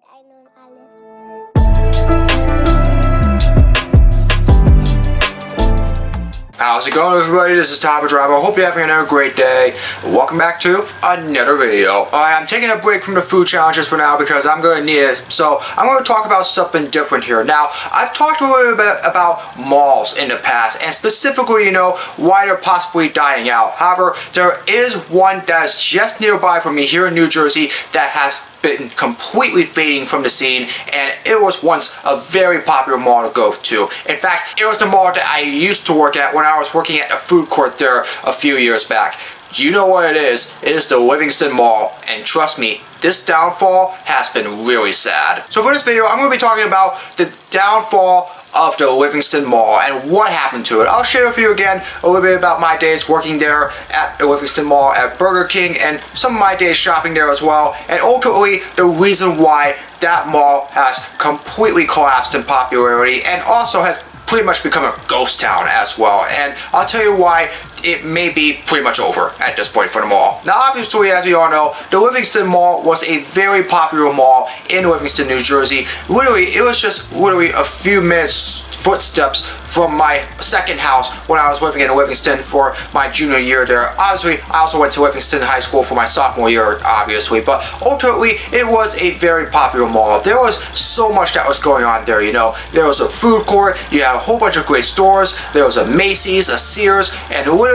I know alles. How's it going, everybody? This is Top Driver. I hope you're having a great day. Welcome back to another video. I'm taking a break from the food challenges for now because I'm going to need it. So I'm going to talk about something different here. Now, I've talked a little bit about malls in the past, and specifically, why they're possibly dying out. However, there is one that's just nearby from me here in New Jersey that has been completely fading from the scene, and it was once a very popular mall to go to. In fact, it was the mall that I used to work at when I was working at a food court there a few years back. Do you know what it is? It is the Livingston Mall, and trust me, this downfall has been really sad. So for this video, I'm going to be talking about the downfall of the Livingston Mall and what happened to it. I'll share with you again a little bit about my days working there at the Livingston Mall at Burger King and some of my days shopping there as well, and ultimately the reason why that mall has completely collapsed in popularity and also has pretty much become a ghost town as well. And I'll tell you why it may be pretty much over at this point for the mall. Now, obviously, as you all know, the Livingston Mall was a very popular mall in Livingston, New Jersey. Literally, it was just literally a few minutes footsteps from my second house when I was living in Livingston for my junior year there. Obviously, I also went to Livingston High School for my sophomore year, obviously, but ultimately, it was a very popular mall. There was so much that was going on there, There was a food court, you had a whole bunch of great stores, there was a Macy's, a Sears, and literally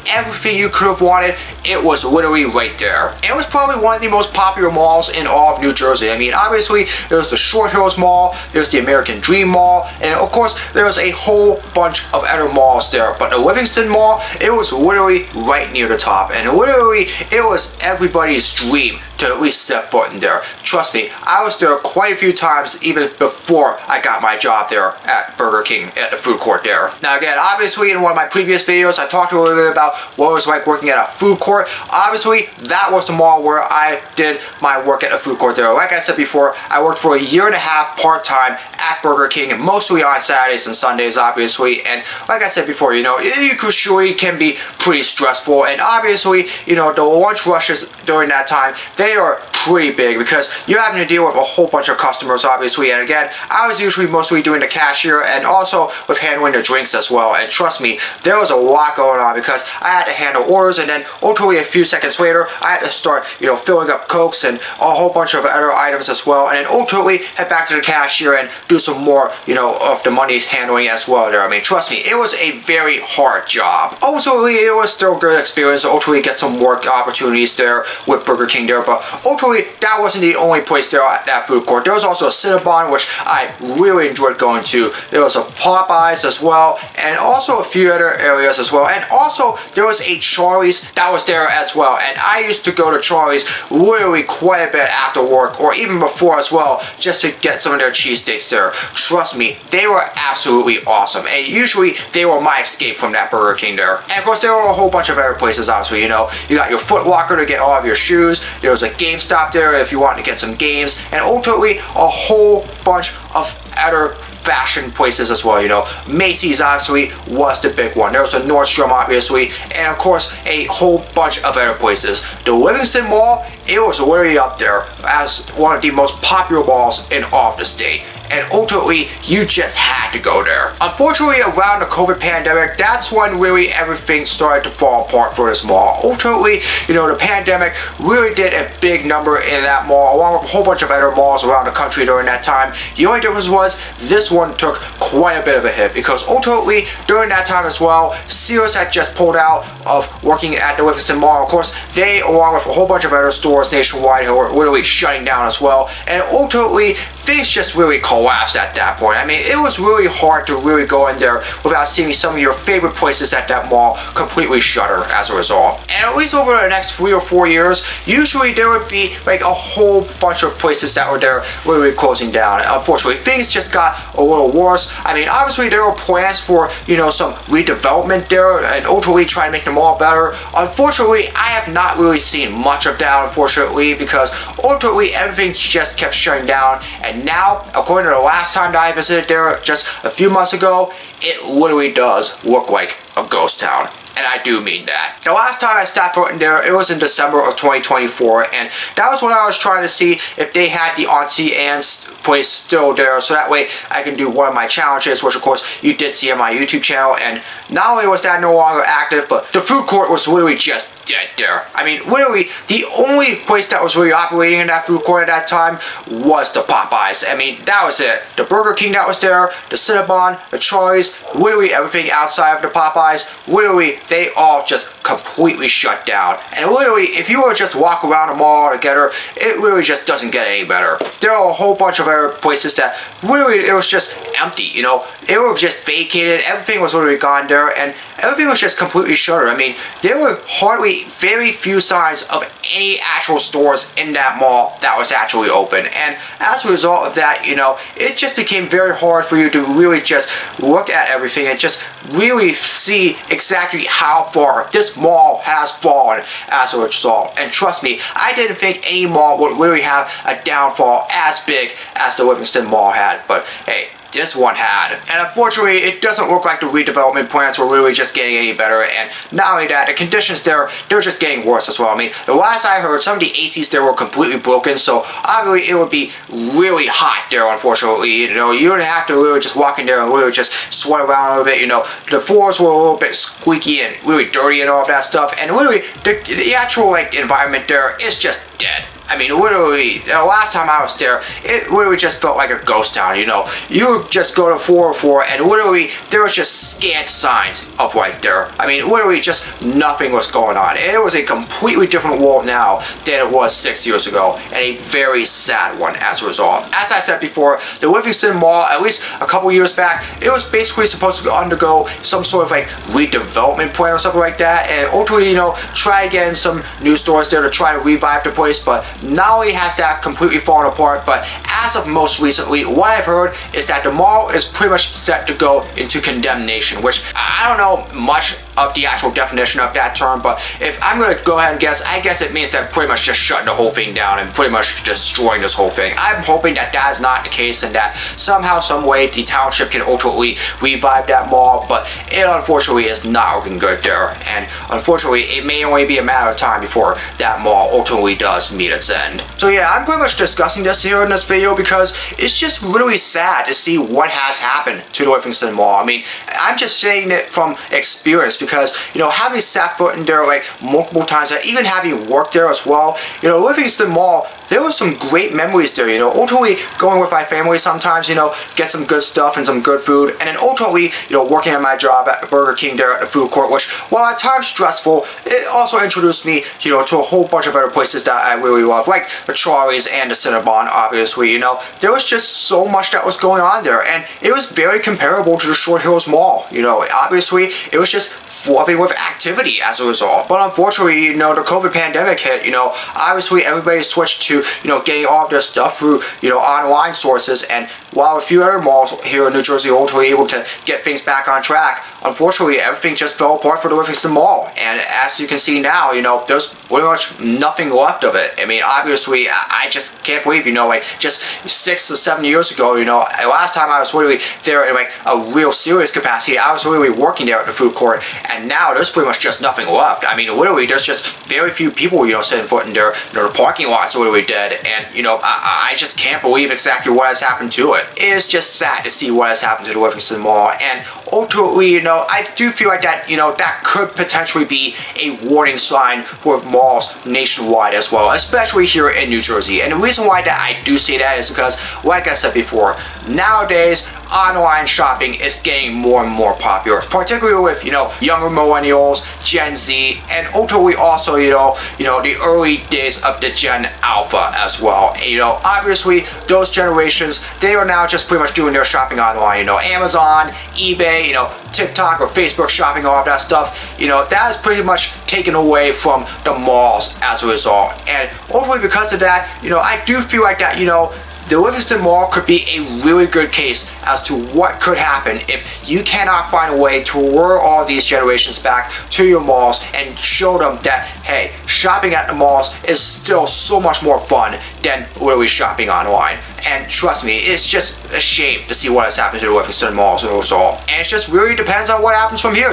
everything you could have wanted, it was literally right there. And it was probably one of the most popular malls in all of New Jersey. I mean, obviously, there's the Short Hills Mall, there's the American Dream Mall, and of course, there's a whole bunch of other malls there. But the Livingston Mall, it was literally right near the top, and literally, it was everybody's dream to at least step foot in there. Trust me, I was there quite a few times even before I got my job there at Burger King at the food court there. Now again, obviously in one of my previous videos, I talked a little bit about what it was like working at a food court. Obviously, that was the mall where I did my work at a food court there. Like I said before, I worked for a year and a half part-time at Burger King, mostly on Saturdays and Sundays, obviously. And like I said before, it usually can be pretty stressful. And obviously, the lunch rushes during that time, they are pretty big because you're having to deal with a whole bunch of customers, obviously. And again, I was usually mostly doing the cashier and also with handling the drinks as well. And trust me, there was a lot going on because I had to handle orders, and then ultimately a few seconds later, I had to start, filling up Cokes and a whole bunch of other items as well. And then ultimately head back to the cashier and do some more, of the money's handling as well there. I mean, trust me, it was a very hard job. Ultimately, it was still a good experience to ultimately get some work opportunities there with Burger King there, but ultimately, that wasn't the only place there at that food court. There was also a Cinnabon, which I really enjoyed going to. There was a Popeyes as well, and also a few other areas as well. And also, there was a Charlie's that was there as well. And I used to go to Charlie's literally quite a bit after work, or even before as well, just to get some of their cheesesteaks there. Trust me, they were absolutely awesome. And usually, they were my escape from that Burger King there. And of course, there were a whole bunch of other places, obviously, You got your Foot Locker to get all of your shoes. There was a GameStop there if you want to get some games, and ultimately a whole bunch of other fashion places as well. Macy's obviously was the big one. There was a Nordstrom obviously, and of course a whole bunch of other places. The Livingston Mall, it was literally up there as one of the most popular malls in all of the state. And ultimately, you just had to go there. Unfortunately, around the COVID pandemic, that's when really everything started to fall apart for this mall. Ultimately, the pandemic really did a big number in that mall, along with a whole bunch of other malls around the country during that time. The only difference was this one took quite a bit of a hit because ultimately, during that time as well, Sears had just pulled out of working at the Livingston Mall. Of course, they, along with a whole bunch of other stores nationwide, were literally shutting down as well. And ultimately, things just really collapsed at that point. I mean, it was really hard to really go in there without seeing some of your favorite places at that mall completely shutter as a result. And at least over the next 3 or 4 years, usually there would be like a whole bunch of places that were there really closing down. Unfortunately, things just got a little worse. I mean, obviously there were plans for, some redevelopment there and ultimately trying to make them all better. Unfortunately, I have not really seen much of that, unfortunately, because ultimately everything just kept shutting down. And now, according to the last time that I visited there just a few months ago, it literally does look like a ghost town. and I do mean that. The last time I stepped foot in there, it was in December of 2024, and that was when I was trying to see if they had the Auntie Anne's place still there, so that way I can do one of my challenges, which of course you did see on my YouTube channel. And not only was that no longer active, but the food court was literally just dead there. I mean, literally the only place that was really operating in that food court at that time was the Popeyes. I mean, that was it. The Burger King that was there, the Cinnabon, the Charlie's, literally everything outside of the Popeyes, literally they all just completely shut down. And literally, if you were to just walk around the mall together, it really just doesn't get any better. There are a whole bunch of other places that literally it was just empty, you know. It was just vacated, everything was literally gone there, and everything was just completely shuttered. I mean, there were hardly very few signs of any actual stores in that mall that was actually open. And as a result of that, you know, it just became very hard for you to really just look at everything and just really see exactly how far this mall has fallen as a result. And trust me, I didn't think any mall would really have a downfall as big as the Livingston Mall had, but hey, this one had. And unfortunately, it doesn't look like the redevelopment plans were really just getting any better. And not only that, the conditions there, they're just getting worse as well. I mean, the last I heard, some of the ACs there were completely broken, so obviously it would be really hot there, unfortunately. You know, you would have to really just walk in there and really just sweat around a little bit. You know, the floors were a little bit squeaky and really dirty and all of that stuff. And literally, the actual like environment there is just dead. I mean, literally, the last time I was there, it literally just felt like a ghost town, you know. You would just go to 404 and literally there was just scant signs of life there. I mean, literally just nothing was going on. It was a completely different world now than it was 6 years ago, and a very sad one as a result. As I said before, the Livingston Mall, at least a couple years back, it was basically supposed to undergo some sort of like redevelopment plan or something like that, and ultimately, you know, try again some new stores there to try to revive the place. But not only has that completely fallen apart, but as of most recently, what I've heard is that the mall is pretty much set to go into condemnation, which I don't know much of the actual definition of that term, but if I'm going to go ahead and guess, I guess it means that pretty much just shutting the whole thing down and pretty much destroying this whole thing. I'm hoping that that is not the case and that somehow, some way, the township can ultimately revive that mall, but it unfortunately is not looking good there, and unfortunately it may only be a matter of time before that mall ultimately does meet its end. So yeah, I'm pretty much discussing this here in this video because it's just really sad to see what has happened to the Livingston Mall. I mean, I'm just saying it from experience because, you know, having sat foot in there like multiple times, and even having worked there as well, you know, Livingston Mall, there were some great memories there, you know, ultimately going with my family sometimes, you know, get some good stuff and some good food, and then ultimately, you know, working at my job at Burger King there at the food court, which, while at times stressful, it also introduced me, you know, to a whole bunch of other places that I really love, like the Charlie's and the Cinnabon, obviously, you know. There was just so much that was going on there, and it was very comparable to the Short Hills Mall, you know. Obviously, it was just flopping with activity as a result. But unfortunately, you know, the COVID pandemic hit, you know, obviously everybody switched to, you know, getting all of their stuff through, you know, online sources, and while a few other malls here in New Jersey were ultimately able to get things back on track, unfortunately everything just fell apart for the Livingston Mall. And as you can see now, you know, there's pretty much nothing left of it. I mean, obviously, I just can't believe, you know, like just 6 to 7 years ago, you know, last time I was literally there in like a real serious capacity, I was literally working there at the food court, and now there's pretty much just nothing left. I mean, literally, there's just very few people, you know, setting foot in there. You know, the parking lot's literally dead, and, you know, I just can't believe exactly what has happened to it. It is just sad to see what has happened to the Livingston Mall, and ultimately, you know, I do feel like that, you know, that could potentially be a warning sign for malls nationwide as well, especially here in New Jersey. And the reason why that I do say that is because, like I said before, nowadays, online shopping is getting more and more popular, particularly with, you know, younger millennials, Gen Z, and ultimately also, you know, the early days of the Gen Alpha as well. And, you know, obviously those generations, they are now just pretty much doing their shopping online, you know, Amazon, eBay, you know, TikTok or Facebook shopping, all of that stuff, you know, that is pretty much taken away from the malls as a result. And ultimately because of that, you know, I do feel like that, you know, the Livingston Mall could be a really good case as to what could happen if you cannot find a way to lure all these generations back to your malls and show them that, hey, shopping at the malls is still so much more fun than literally shopping online. And trust me, it's just a shame to see what has happened to the Livingston Malls as a result. And it just really depends on what happens from here.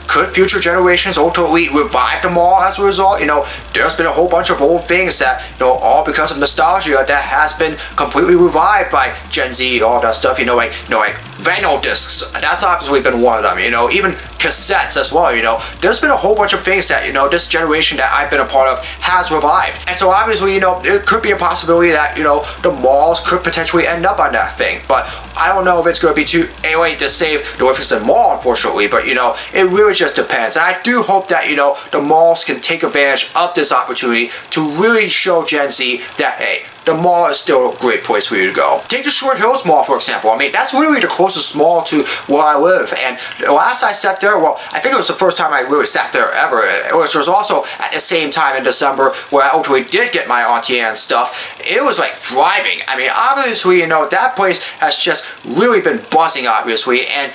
Could future generations ultimately revive the mall as a result? There's been a whole bunch of old things that, all because of nostalgia, that has been completely revived by Gen Z, all that stuff. Like vinyl discs. That's obviously been one of them. Even cassettes as well. There's been a whole bunch of things that this generation that I've been a part of has revived. And so obviously, there could be a possibility that the malls could potentially end up on that thing. But I don't know if it's going to be too late to save the Livingston Mall, unfortunately. But it really just depends. And I do hope that the malls can take advantage of this opportunity to really show Gen Z that, hey, the mall is still a great place for you to go. Take the Short Hills Mall, for example. That's literally the closest mall to where I live. And last I stepped there, well, I think it was the first time I really stepped there ever. It was also at the same time in December where I ultimately did get my Auntie Anne stuff. It was like thriving. Obviously, that place has just really been buzzing, obviously. And,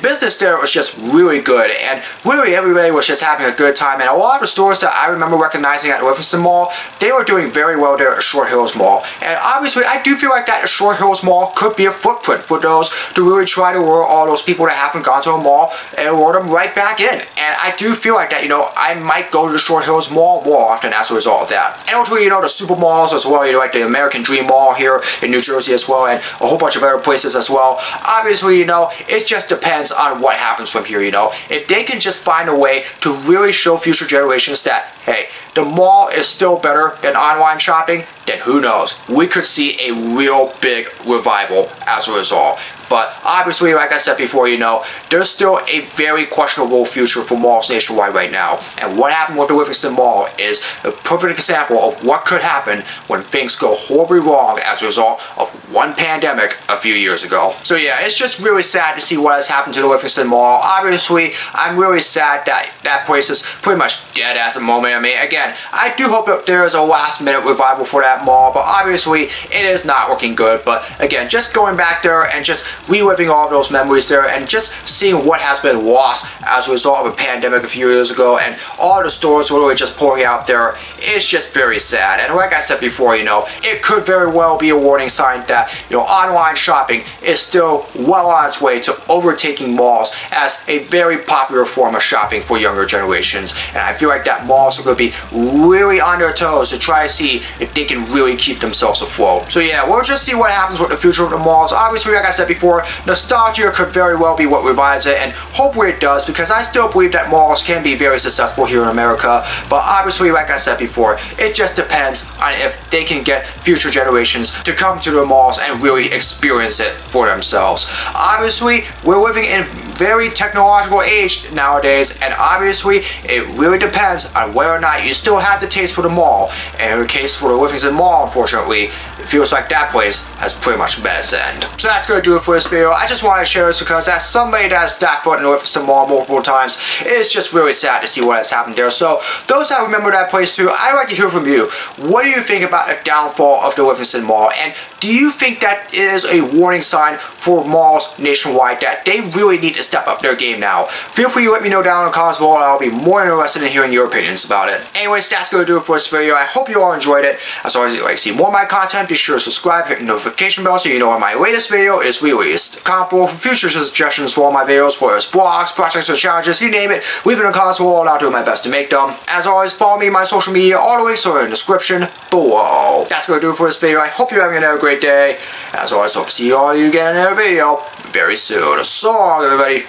business there was just really good. And literally everybody was just having a good time. And a lot of the stores that I remember recognizing at the Livingston Mall, they were doing very well there at Short Hills Mall. And obviously, I do feel like that Short Hills Mall could be a footprint for those to really try to lure all those people that haven't gone to a mall and lure them right back in. And I do feel like that, I might go to the Short Hills Mall more often as a result of that. And ultimately, the super malls as well, like the American Dream Mall here in New Jersey as well, and a whole bunch of other places as well. Obviously, it just depends on what happens from here, If they can just find a way to really show future generations that, hey, the mall is still better than online shopping, then who knows? We could see a real big revival as a result. But obviously, like I said before, there's still a very questionable future for malls nationwide right now. And what happened with the Livingston Mall is a perfect example of what could happen when things go horribly wrong as a result of one pandemic a few years ago. So yeah, it's just really sad to see what has happened to the Livingston Mall. Obviously, I'm really sad that that place is pretty much dead as a moment. Again, I do hope that there is a last minute revival for that mall, but obviously it is not looking good. But again, just going back there and just reliving all of those memories there and just seeing what has been lost as a result of a pandemic a few years ago and all the stores literally just pouring out there, it's just very sad. And like I said before, it could very well be a warning sign that, online shopping is still well on its way to overtaking malls as a very popular form of shopping for younger generations. And I feel like that malls are going to be really on their toes to try to see if they can really keep themselves afloat. So yeah, we'll just see what happens with the future of the malls. Obviously, like I said before, nostalgia could very well be what revives it, and hopefully it does, because I still believe that malls can be very successful here in America. But obviously, like I said before, it just depends on if they can get future generations to come to the malls and really experience it for themselves. Obviously, we're living in a very technological age nowadays, and obviously it really depends on whether or not you still have the taste for the mall. And in the case for the Livingston Mall, unfortunately, it feels like that place has pretty much met its end. So that's going to do it for this video. I just wanted to share this because as somebody that has stepped foot in the Livingston Mall multiple times, it's just really sad to see what has happened there. So those that remember that place too, I'd like to hear from you. What do you think about the downfall of the Livingston Mall? And do you think that is a warning sign for malls nationwide that they really need to step up their game now? Feel free to let me know down in the comments below, and I'll be more interested in hearing your opinions about it. Anyways, that's going to do it for this video. I hope you all enjoyed it. As always, if you'd like to see more of my content, be sure to subscribe, hit the notification bell so you know when my latest video is released. Comment below for future suggestions for all my videos, whether it's blogs, projects, or challenges, you name it. Leave it in the comments below and I'll do my best to make them. As always, follow me on my social media. All the links are in the description below. That's going to do it for this video. I hope you're having another great day. As always, hope to see all you again in another video very soon. So long, everybody.